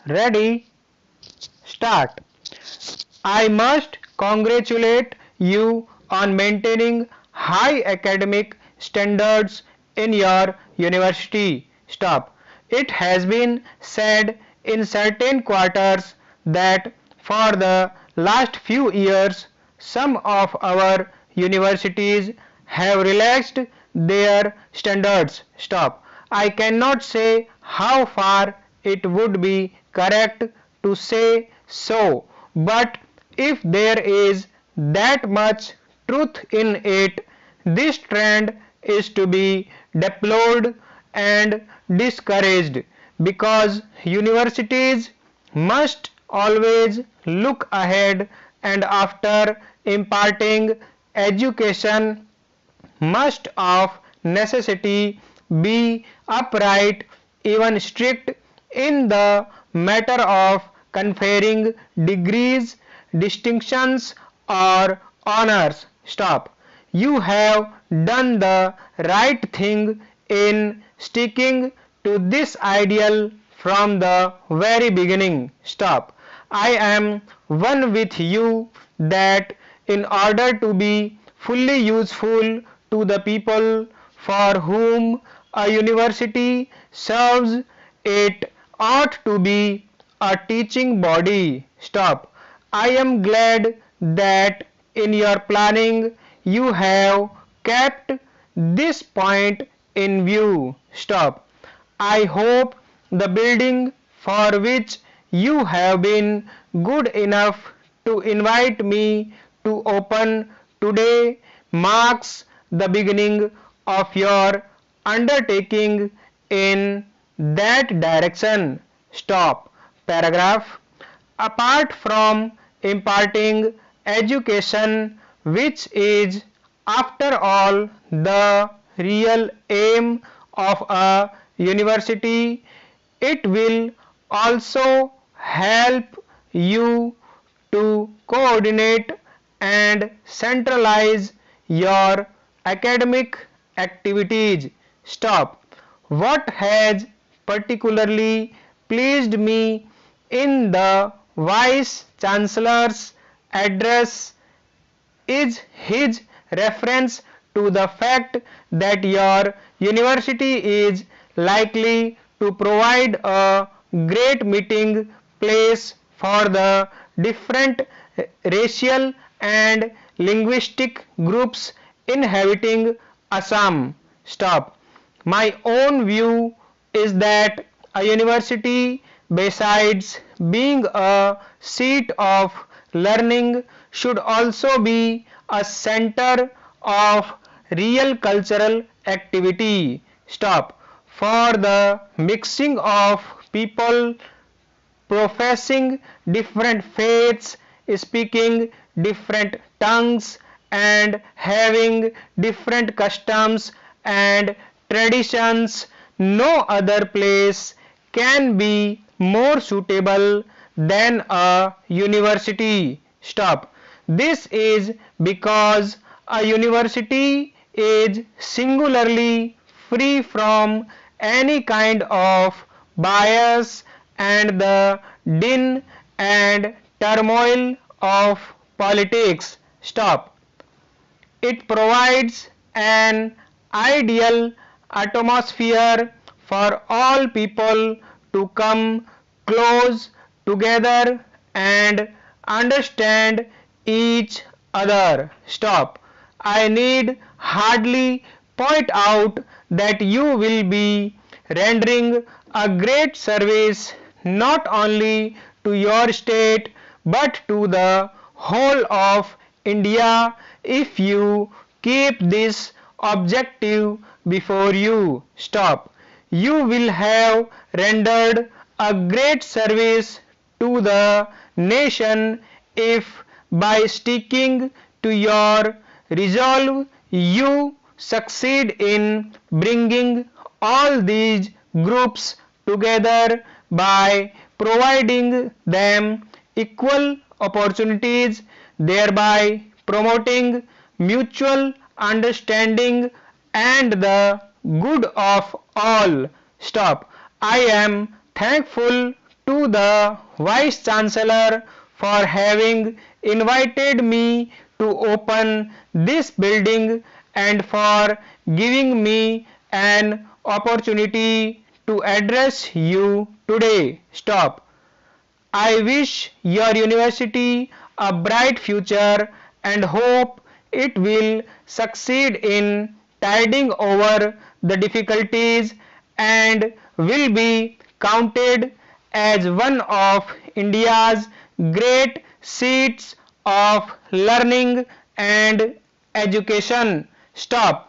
Ready? Start. I must congratulate you on maintaining high academic standards in your university. Stop. It has been said in certain quarters that for the last few years some of our universities have relaxed their standards. Stop. I cannot say how far it would be correct to say so, but if there is that much truth in it, this trend is to be deplored and discouraged, because universities must always look ahead, and after imparting education must of necessity be upright, even strict in the matter of conferring degrees, distinctions, or honors. Stop. You have done the right thing in sticking to this ideal from the very beginning. Stop. I am one with you that in order to be fully useful to the people for whom a university serves, it ought to be a teaching body. Stop. I am glad that in your planning you have kept this point in view. Stop. I hope the building for which you have been good enough to invite me to open today marks the beginning of your undertaking in that direction. Stop. Paragraph. Apart from imparting education, which is after all the real aim of a university, it will also help you to coordinate and centralize your academic activities. Stop. What has particularly pleased me in the Vice Chancellor's address is his reference to the fact that your university is likely to provide a great meeting place for the different racial and linguistic groups inhabiting Assam. Stop. My own view is that a university, besides being a seat of learning, should also be a center of real cultural activity. Stop. For the mixing of people professing different faiths, speaking different tongues, and having different customs and traditions, no other place can be more suitable than a university. Stop. This is because a university is singularly free from any kind of bias and the din and turmoil of politics. Stop. It provides an ideal atmosphere for all people to come close together and understand each other. Stop. I need hardly point out that you will be rendering a great service not only to your state but to the whole of India if you keep this objective before you. Stop. You will have rendered a great service to the nation if by sticking to your resolve you succeed in bringing all these groups together by providing them equal opportunities, thereby promoting mutual understanding and the good of all. Stop. I am thankful to the Vice Chancellor for having invited me to open this building and for giving me an opportunity to address you today. Stop. I wish your university a bright future and hope it will succeed in tiding over the difficulties and will be counted as one of India's great seats of learning and education. Stop.